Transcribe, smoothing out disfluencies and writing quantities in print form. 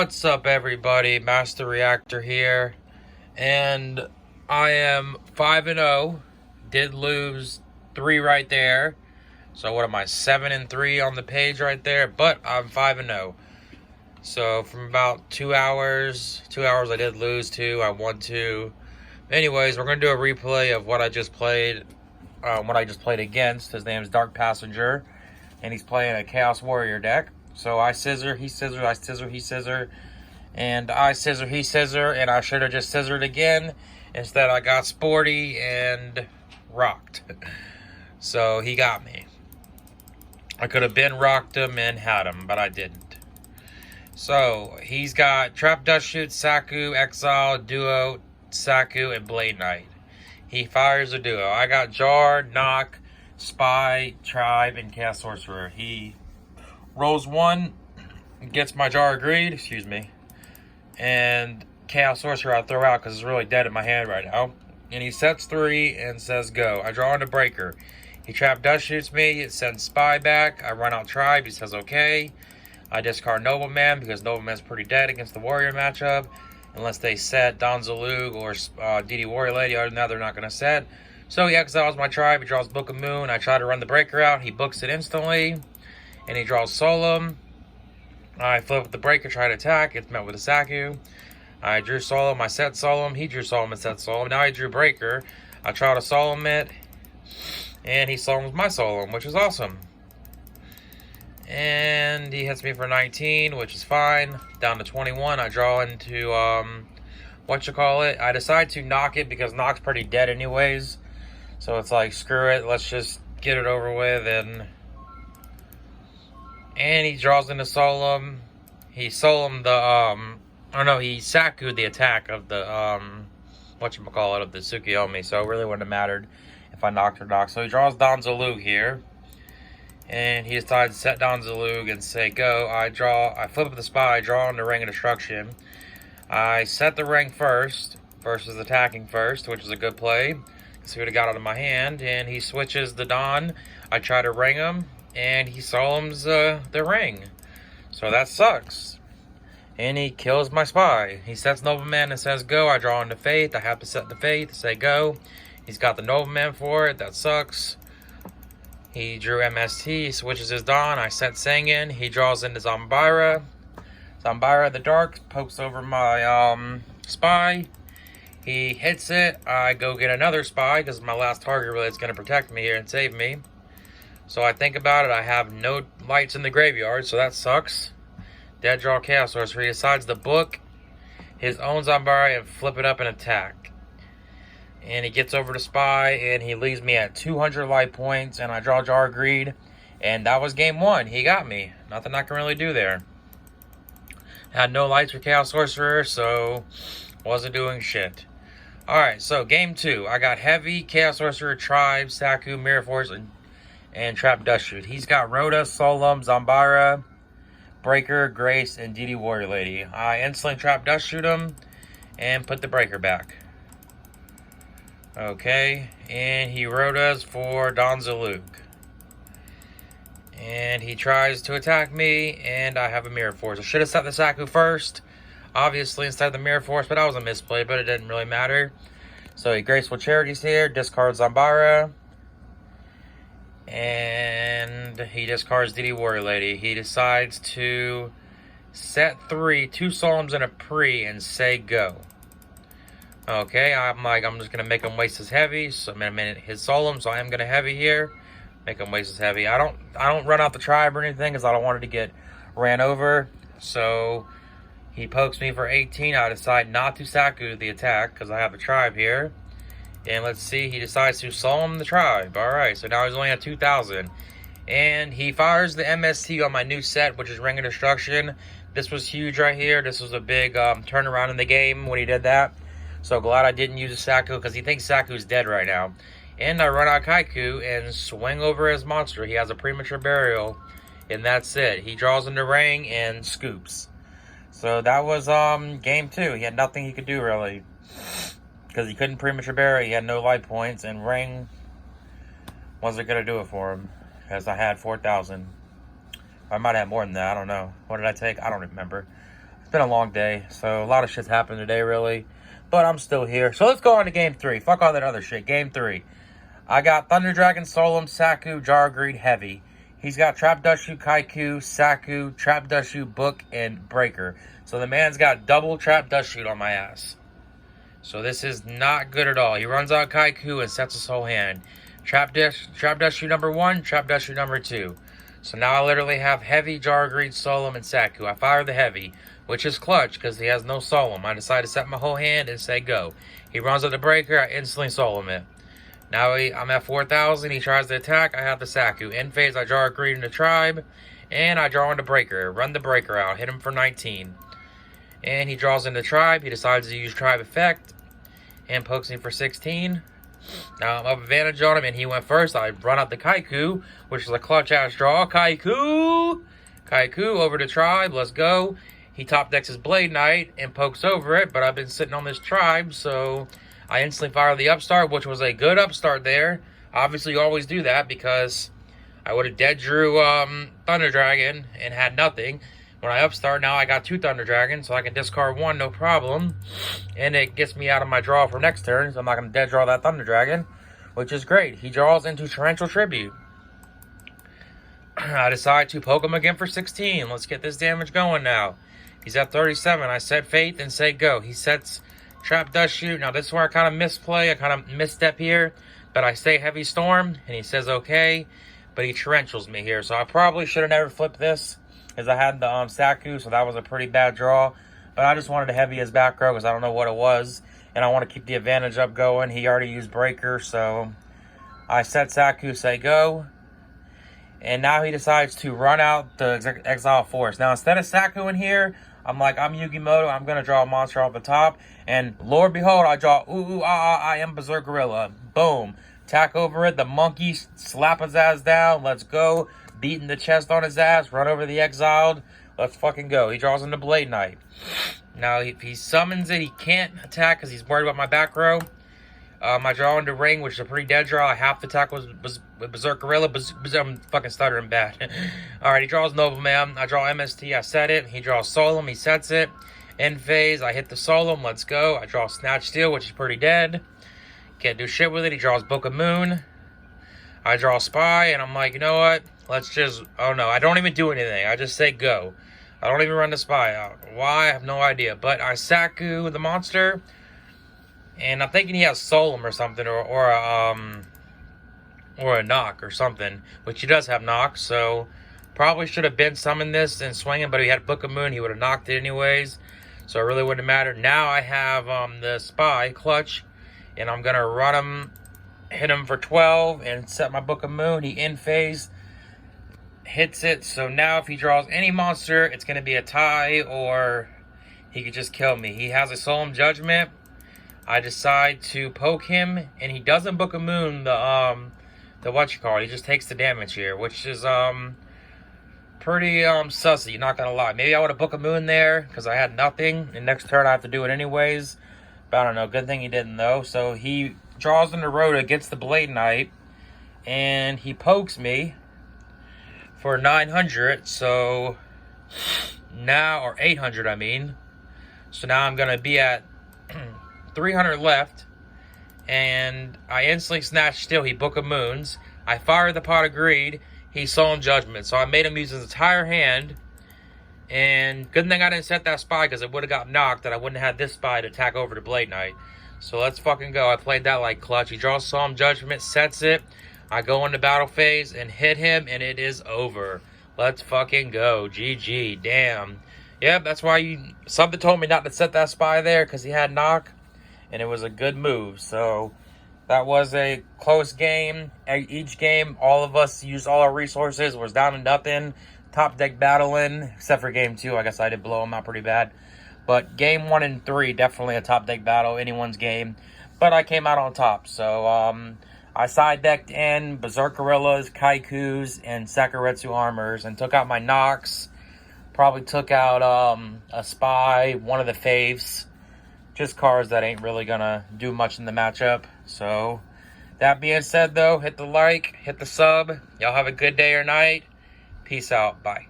What's up, everybody? Master Reactor here, and I am 5-0. Did lose 3 right there. So what am I? 7-3 on the page right there, but I'm 5-0. So from about 2 hours, I did lose 2. I won 2. Anyways, we're gonna do a replay of what I just played. What I just played against. His name is Dark Passenger, and he's playing a Chaos Warrior deck. So I scissor, he scissor, I scissor, he scissor, and I scissor, he scissor, and I should have just scissored again. Instead, I got sporty and rocked. So he got me. I could have been rocked him and had him, but I didn't. So he's got Trap Dust Shoot, Saku, Exile, Duo, Saku, and Blade Knight. He fires a duo. I got Jar, Knock, Spy, Tribe, and Chaos Sorcerer. He rolls 1, gets my Jar agreed, excuse me, and Chaos Sorcerer I throw out because it's really dead in my hand right now. And he sets 3 and says go. I draw into Breaker. He Trap Dust Shoots me, it sends Spy back. I run out Tribe, he says okay. I discard Nobleman because Nobleman's pretty dead against the Warrior matchup. Unless they set Don Zalug or DD Warrior Lady. Other than that, they're not going to set. So he exiles my Tribe. He draws Book of Moon. I try to run the Breaker out. He books it instantly. And he draws Solemn. I flip with the Breaker, try to attack. It's met with a Saku. I drew Solemn. I set Solemn. He drew Solemn and set Solemn. Now I drew Breaker. I try to Solemn it. And he Solemns my Solemn, which is awesome. And he hits me for 19, which is fine. Down to 21. I draw into, I decide to knock it because knock's pretty dead anyways. So it's like, screw it. Let's just get it over with. And he draws into Solemn. He Solemn the, he Saku'd the attack of the, of the Tsukiyomi. So it really wouldn't have mattered if I knocked or knocked. So he draws Don Zalug here. And he decides to set down Zalug and say go. I flip up the Spy, I draw into Ring of Destruction. I set the ring first, versus attacking first, which is a good play. See what I got out of my hand. And he switches the Don. I try to ring him, and he solemns the ring. So that sucks. And he kills my Spy. He sets Nobleman and says go. I draw into Faith. I have to set the Faith, say go. He's got the Nobleman for it. That sucks. He drew MST, switches his Dawn. I set Sangan. He draws into Zambira. Zambira the Dark pokes over my Spy. He hits it. I go get another Spy because my last target really is going to protect me here and save me. So I think about it. I have no lights in the graveyard, so that sucks. Dead draw Chaos Sorcerer. He decides to book his own Zambira and flip it up and attack. And he gets over to Spy, and he leaves me at 200 life points, and I draw Jar Greed. And that was game 1. He got me. Nothing I can really do there. Had no lights for Chaos Sorcerer, so wasn't doing shit. Alright, so game 2. I got Heavy, Chaos Sorcerer, Tribe, Saku, Mirror Force, and Trap Dust Shoot. He's got Rhoda, Solemn, Zambira, Breaker, Grace, and DD Warrior Lady. I instantly Trap Dust Shoot him, and put the Breaker back. Okay, and he wrote us for Don Zalug. And he tries to attack me, and I have a Mirror Force. I should have set the Saku first, obviously, instead of the Mirror Force, but that was a misplay, but it didn't really matter. So he Graceful Charities here, discards Zambira. And he discards DD Warrior Lady. He decides to set 3, 2 Solemns and a Pre, and say go. Okay, I'm just going to make him waste his heavy. So I'm going to his Solemn, so I am going to heavy here. Make him waste his heavy. I don't run out the Tribe or anything because I don't want it to get ran over. So he pokes me for 18. I decide not to Saku the attack because I have a Tribe here. And let's see, he decides to Solemn the Tribe. Alright, so now he's only at 2,000. And he fires the MST on my new set, which is Ring of Destruction. This was huge right here. This was a big turnaround in the game when he did that. So glad I didn't use a Saku because he thinks Saku's dead right now. And I run out Kaiku and swing over his monster. He has a Premature Burial, and that's it. He draws into Ring and scoops. So that was game 2. He had nothing he could do really because he couldn't Premature Burial. He had no life points, and Ring wasn't going to do it for him as I had 4,000. I might have more than that. I don't know. What did I take? I don't remember. It's been a long day, so a lot of shit's happened today, really. But I'm still here. So let's go on to Game 3. Fuck all that other shit. Game 3. I got Thunder Dragon, Solum, Saku, Jargreed, Heavy. He's got Trap Dushu, Kaiku, Saku, Trap Dushu, Book, and Breaker. So the man's got double Trap Dushu on my ass. So this is not good at all. He runs out Kaiku and sets his whole hand. Trap Dushu number 1, Trap Dushu number 2. So now I literally have Heavy, Jargreed, Solum, and Saku. I fire the Heavy, which is clutch because he has no Solum. I decide to set my whole hand and say go. He runs out the Breaker, I instantly Solum it. Now I'm at 4,000. He tries to attack. I have the Saku. End phase, I draw a Greed in the Tribe. And I draw in the Breaker. Run the Breaker out. Hit him for 19. And he draws in the Tribe. He decides to use Tribe Effect. And pokes me for 16. Now I'm up advantage on him. And he went first. I run out the Kaiku, which is a clutch-ass draw. Kaiku! Kaiku over the Tribe. Let's go. He top decks his Blade Knight and pokes over it. But I've been sitting on this Tribe, so I instantly fire the Upstart, which was a good Upstart there. Obviously, you always do that because I would have dead drew Thunder Dragon and had nothing. When I Upstart, now I got 2 Thunder Dragons, so I can discard 1, no problem. And it gets me out of my draw for next turn, so I'm not going to dead draw that Thunder Dragon, which is great. He draws into Torrential Tribute. I decide to poke him again for 16. Let's get this damage going now. He's at 37. I set Faith and say go. He sets Trap Dushu. Now this is where I kind of misplay. I kind of misstep here. But I say Heavy Storm. And he says okay. But he Torrentials me here. So I probably should have never flipped this. Because I had the Saku. So that was a pretty bad draw. But I just wanted to Heavy his back row. Because I don't know what it was. And I want to keep the advantage up going. He already used Breaker. So I set Saku. Say go. And now he decides to run out the Exile Force. Now instead of Saku in here, I'm like, I'm Yugioh. I'm going to draw a monster off the top. And Lord behold, I draw, I am Berserk Gorilla. Boom. Tack over it. The monkey, slap his ass down. Let's go. Beating the chest on his ass. Run over the Exiled. Let's fucking go. He draws in the Blade Knight. Now, if he summons it, he can't attack because he's worried about my back row. I draw into Ring, which is a pretty dead draw. Half the attack was Berserk Gorilla. I'm fucking stuttering bad. Alright, he draws Nobleman. I draw MST. I set it. He draws Solum. He sets it. End phase. I hit the Solum. Let's go. I draw Snatch Steel, which is pretty dead. Can't do shit with it. He draws Book of Moon. I draw Spy, and I'm like, you know what? Let's just... Oh, no. I don't even do anything. I just say go. I don't even run the Spy out. Why? I have no idea. But I Saku the monster... And I'm thinking he has Solum or something, or a knock or something, which he does have knock. So probably should have been summoned this and swinging, but he had Book of Moon, he would have knocked it anyways. So it really wouldn't matter. Now I have the Spy clutch, and I'm gonna run him, hit him for 12, and set my Book of Moon. He in phase hits it. So now if he draws any monster, it's gonna be a tie, or he could just kill me. He has a Solemn Judgment. I decide to poke him, and he doesn't Book of Moon the he just takes the damage here, which is pretty sussy, not gonna lie. Maybe I would have Book of Moon there because I had nothing, and next turn I have to do it anyways. But I don't know, good thing he didn't though. So he draws in the Rhoda, gets the Blade Knight, and he pokes me for 900. So now, or 800, I mean. So now I'm gonna be at 300 left, and I instantly Snatch Steel. He Book of Moons. I fire the Pot of Greed. He Solemn Judgment. So I made him use his entire hand, and good thing I didn't set that Spy because it would have got knocked, and I wouldn't have had this Spy to attack over the Blade Knight. So let's fucking go. I played that like clutch. He draws Solemn Judgment, sets it. I go into battle phase and hit him, and it is over. Let's fucking go. GG. Damn. Yep, that's why something told me not to set that Spy there because he had knock. And it was a good move. So that was a close game. Each game, all of us used all our resources. Was down to nothing. Top deck battling. Except for game 2. I guess I did blow him out pretty bad. But game 1 and 3, definitely a top deck battle. Anyone's game. But I came out on top. So I side decked in Berserk Gorillas, Kaikus, and Sakuretsu Armors. And took out my Nox. Probably took out a Spy. One of the Faves. Just cards that ain't really gonna do much in the matchup. So that being said though, hit the like, hit the sub. Y'all have a good day or night. Peace out. Bye.